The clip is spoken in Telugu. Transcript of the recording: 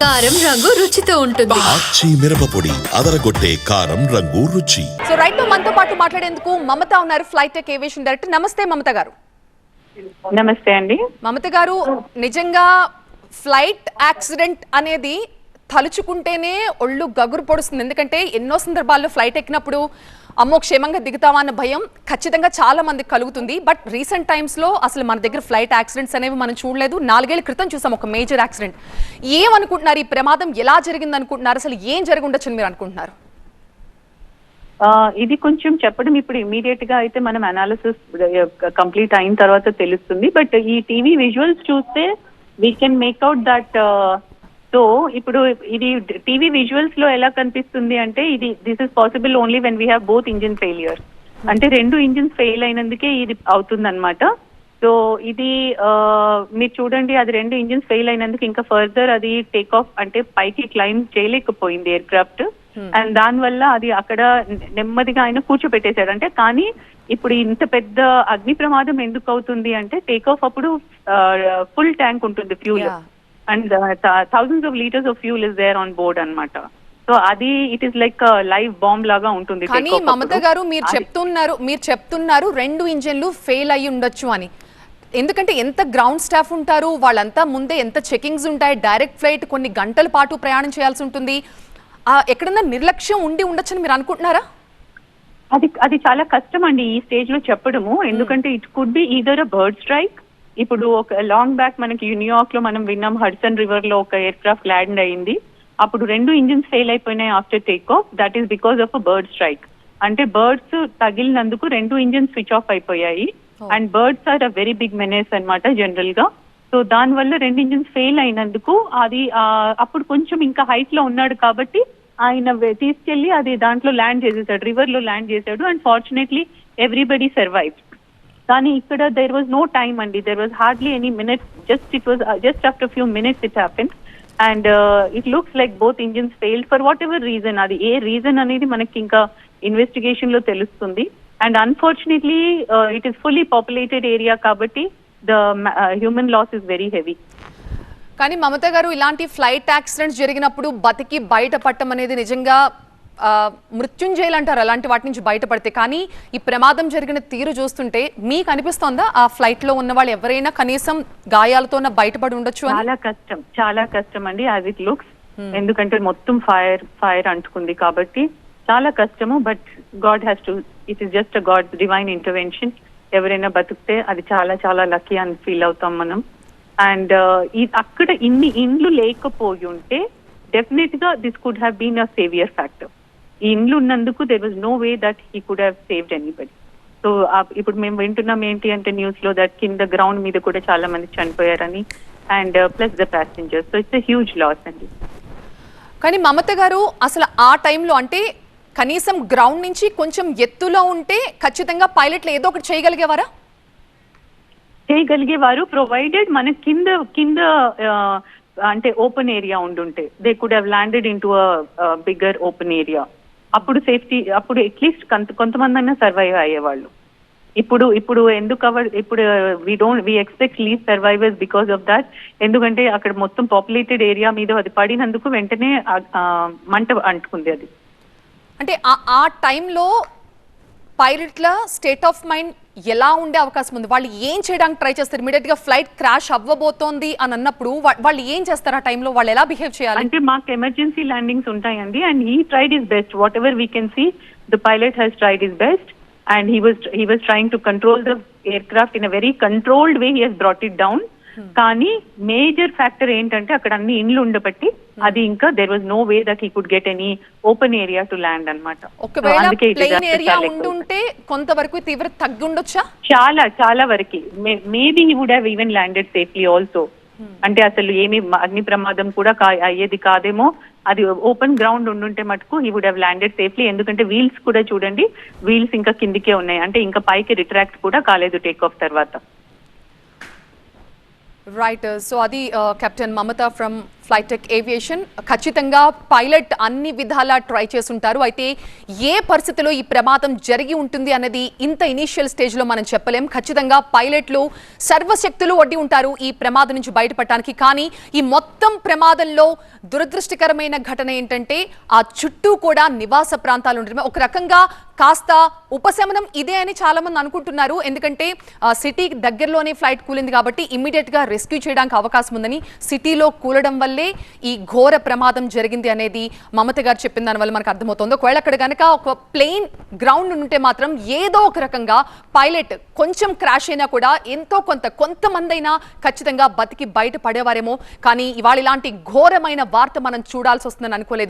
కారం రంగు రుచితో ఉంటుంది. ఆచి మిరపపొడి అదరగొట్టే కారం రంగు రుచి. సో రైట్ మనతో పాటు మాట్లాడేందుకు మమత ఉన్నారు, ఫ్లైట్ టెక్ ఏవియేషన్ డైరెక్టర్. నమస్తే మమత గారు. నమస్తే అండి. మమత గారు, నిజంగా ఫ్లైట్ యాక్సిడెంట్ అనేది తలుచుకుంటేనే ఒళ్ళు గగురు పొడుస్తుంది. ఎందుకంటే ఎన్నో సందర్భాల్లో ఫ్లైట్ ఎక్కినప్పుడు అమ్మో క్షేమంగా దిగుతామా అన్న భయం ఖచ్చితంగా చాలా మందికి కలుగుతుంది. బట్ రీసెంట్ టైమ్స్లో అసలు మన దగ్గర ఫ్లైట్ యాక్సిడెంట్స్ అనేవి మనం చూడలేదు. 4 ఏళ్ల క్రితం చూసాం ఒక మేజర్ యాక్సిడెంట్. ఏమనుకుంటున్నారు, ఈ ప్రమాదం ఎలా జరిగింది అనుకుంటున్నారు, అసలు ఏం జరిగి ఉండొచ్చు మీరు అనుకుంటున్నారు? ఇది కొంచెం చెప్పడం ఇప్పుడు ఇమీడియట్ గా అయితే మనం అనాలిసిస్ కంప్లీట్ అయిన తర్వాత తెలుస్తుంది. బట్ ఈ టీవీ విజువల్స్ చూస్తే we can make out that. So ఇప్పుడు ఇది టీవీ విజువల్స్ లో ఎలా కనిపిస్తుంది అంటే this is possible only when we have both engine failures. అంటే 2 ఇంజిన్స్ ఫెయిల్ అయినందుకే ఇది అవుతుంది అనమాట. సో ఇది మీరు చూడండి, అది 2 ఇంజిన్స్ ఫెయిల్ అయినందుకు ఇంకా ఫర్దర్ అది టేక్ ఆఫ్ అంటే పైకి క్లైమ్ చేయలేకపోయింది ఎయిర్ క్రాఫ్ట్. అండ్ దానివల్ల అది అక్కడ నెమ్మదిగా ఆయన కూర్చోపెట్టేశాడు. అంటే కానీ ఇప్పుడు ఇంత పెద్ద అగ్ని ప్రమాదం ఎందుకు అవుతుంది అంటే టేక్ ఆఫ్ అప్పుడు ఫుల్ ట్యాంక్ ఉంటుంది fuel, and thousands of liters of fuel is there on board అన్నమాట. సో అది it is like live bomb లాగా ఉంటుంది. కానీ మమత గారు, మీరు చెప్తున్నారు 2 ఇంజన్లు ఫెయిల్ అయ్యి ఉండొచ్చు అని. ఎందుకంటే ఎంత గ్రౌండ్ స్టాఫ్ ఉంటారు, వాళ్ళంతా ముందే ఎంత చెకింగ్స్ ఉంటాయి, డైరెక్ట్ ఫ్లైట్ కొన్ని గంటల పాటు ప్రయాణం చేయాల్సి ఉంటుంది. ఎక్కడన్నా నిర్లక్ష్యం ఉండి ఉండొచ్చని మీరు అనుకుంటున్నారా? అది చాలా కష్టం అండి ఈ స్టేజ్ లో చెప్పడము. ఎందుకంటే it could be either a bird strike. ఇప్పుడు ఒక లాంగ్ బ్యాక్ మనకి న్యూయార్క్ లో మనం విన్నాం, హడ్సన్ రివర్ లో ఒక ఎయిర్ క్రాఫ్ట్ ల్యాండ్ అయింది. అప్పుడు 2 ఇంజిన్స్ ఫెయిల్ అయిపోయినాయి after take off. That is because of a bird strike. అంటే బర్డ్స్ తగిలినందుకు 2 ఇంజిన్స్ స్విచ్ ఆఫ్ అయిపోయాయి. And birds are a very big menace అన్నమాట జనరల్ గా. సో దానివల్ల 2 ఇంజిన్స్ ఫెయిల్ అయినందుకు అది అప్పుడు కొంచెం ఇంకా హైట్ లో ఉన్నాడు కాబట్టి ఆయన తీసుకెళ్లి అది దాంట్లో ల్యాండ్ చేసేసాడు, రివర్ లో ల్యాండ్ చేశాడు. And fortunately everybody survive. కానీ ఇక్కడ దేర్ వాజ్ నో టైమ్ అండి, there was hardly any minutes, just after few minutes it happen. And it looks like both engines failed for whatever reason. అది ఏ రీజన్ అనేది మనకి ఇంకా ఇన్వెస్టిగేషన్ లో తెలుస్తుంది. And unfortunately it is fully populated area కాబట్టి the human loss is very heavy. కానీ మమత గారు, ఇలాంటి ఫ్లైట్ యాక్సిడెంట్స్ జరిగినప్పుడు బతికి బయటపడటం అనేది నిజంగా మృత్యుంజయులు అంటారు అలాంటి వాటి నుంచి బయటపడితే. కానీ ఈ ప్రమాదం జరిగిన తీరు చూస్తుంటే మీకు అనిపిస్తోందా ఆ ఫ్లైట్ లో ఉన్న వాళ్ళు ఎవరైనా కనీసం గాయాలతో బయటపడి ఉండొచ్చు? చాలా కష్టం అండి యాజ్ ఇట్ లుక్స్. ఎందుకంటే మొత్తం ఫైర్ అంటుకుంది కాబట్టి చాలా కష్టము. But God has to, it is just a God divine intervention. ఎవరైనా బతికితే అది చాలా చాలా లక్కీ అని ఫీల్ అవుతాం మనం. అండ్ అక్కడ ఇన్ని ఇండ్లు లేకపోయి ఉంటే డెఫినెట్ గా this could have been a saviour factor. ఈ ఇండ్లు ఉన్నందుకు there was no way that he could have saved anybody. So ఇప్పుడు మేము వింటున్నాం ఏంటి అంటే న్యూస్ లో దట్ కింద గ్రౌండ్ మీద కూడా చాలా మంది చనిపోయారని, and plus the passengers. So it's a huge loss అండి. కానీ మమత గారు, అసలు ఆ టైంలో అంటే కనీసం గ్రౌండ్ నుంచి కొంచెం ఎత్తులో ఉంటే ఖచ్చితంగా పైలట్లు ఏదో ఒకటి చేయగలిగేవారు, ప్రొవైడెడ్ మన కింద అంటే ఓపెన్ ఏరియా ఉండుంటే they could have landed into a bigger open area. అప్పుడు సేఫ్టీ, అప్పుడు అట్లీస్ట్ కొంతమంది అయినా సర్వైవ్ అయ్యేవాళ్ళు. ఇప్పుడు ఎందుకు ఇప్పుడు we expect less survivors because of that. ఎందుకంటే అక్కడ మొత్తం పాపులేటెడ్ ఏరియా మీద అది పడినందుకు వెంటనే మంట అంటుకుంది అది. అంటే ఆ టైంలో పైలట్ల స్టేట్ ఆఫ్ మైండ్ ఎలా ఉండే అవకాశం ఉంది? వాళ్ళు ఏం చేయడానికి ట్రై చేస్తారు? ఇమీడియట్ గా ఫ్లైట్ క్రాష్ అవ్వబోతోంది అని అన్నప్పుడు వాళ్ళు ఏం చేస్తారు? ఆ టైంలో వాళ్ళు ఎలా బిహేవ్ చేయాలి? అంటే మాకు ఎమర్జెన్సీ ల్యాండింగ్స్ ఉంటాయండి, and he tried his best. Whatever we can see, the pilot has tried his best, and he was trying to control the aircraft in a very controlled way. He has brought it down. కానీ మేజర్ ఫ్యాక్టర్ ఏంటంటే అక్కడ అన్ని ఇండ్లు ఉండబట్టి అది ఇంకా there was no way that he could get any open area to land అన్నమాట. ఒకవేళ ప్లెయిన్ ఏరియా ఉండుంటే కొంతవరకు తీవ్రత తగ్గి ఉండొచ్చా? చాలా వరకు maybe he would have even landed safely also. అంటే అసలు ఏమి అగ్ని ప్రమాదం కూడా అయ్యేది కాదేమో. అది ఓపెన్ గ్రౌండ్ ఉండుంటే మటుకు he would have landed safely. ఎందుకంటే వీల్స్ కూడా చూడండి, వీల్స్ ఇంకా కిందికే ఉన్నాయి, అంటే ఇంకా పైకి రిట్రాక్ట్ కూడా కాలేదు టేక్ ఆఫ్ తర్వాత. రైట్ సో అది captain Mamata from Flytech aviation. ఖచ్చితంగా పైలట్ అన్ని విధాలా ట్రై చేసుంటారు. అయితే ఏ పరిస్థితిలో ఈ ప్రమాదం జరిగి ఉంటుంది అన్నది ఇంత ఇనీషియల్ స్టేజ్లో మనం చెప్పలేం. ఖచ్చితంగా పైలట్లు సర్వశక్తులు ఒడ్డి ఉంటారు ఈ ప్రమాదం నుంచి బయటపడటానికి. కానీ ఈ మొత్తం ప్రమాదంలో దురదృష్టకరమైన ఘటన ఏంటంటే ఆ చుట్టూ కూడా నివాస ప్రాంతాలు ఉండడమే. ఒక రకంగా కాస్త ఉపశమనం ఇదే అని చాలా మంది అనుకుంటున్నారు. ఎందుకంటే సిటీ దగ్గరలోనే ఫ్లైట్ కూలింది కాబట్టి ఇమ్మీడియట్ గా రెస్క్యూ చేయడానికి అవకాశం ఉందని, సిటీలో కూలడం వల్లే ఈ ఘోర ప్రమాదం జరిగింది అనేది మమత గారు చెప్పిన దాని వల్ల మనకు అర్థమవుతుంది. ఒకవేళ అక్కడ కనుక ఒక ప్లేన్ గ్రౌండ్ ఉంటే మాత్రం ఏదో ఒక రకంగా పైలట్ కొంచెం క్రాష్ అయినా కూడా ఎంతో కొంతమంది అయినా ఖచ్చితంగా బతికి బయట పడేవారేమో. కానీ ఇవాళ ఇలాంటి ఘోరమైన వార్త మనం చూడాల్సి వస్తుందని అనుకోలేదు.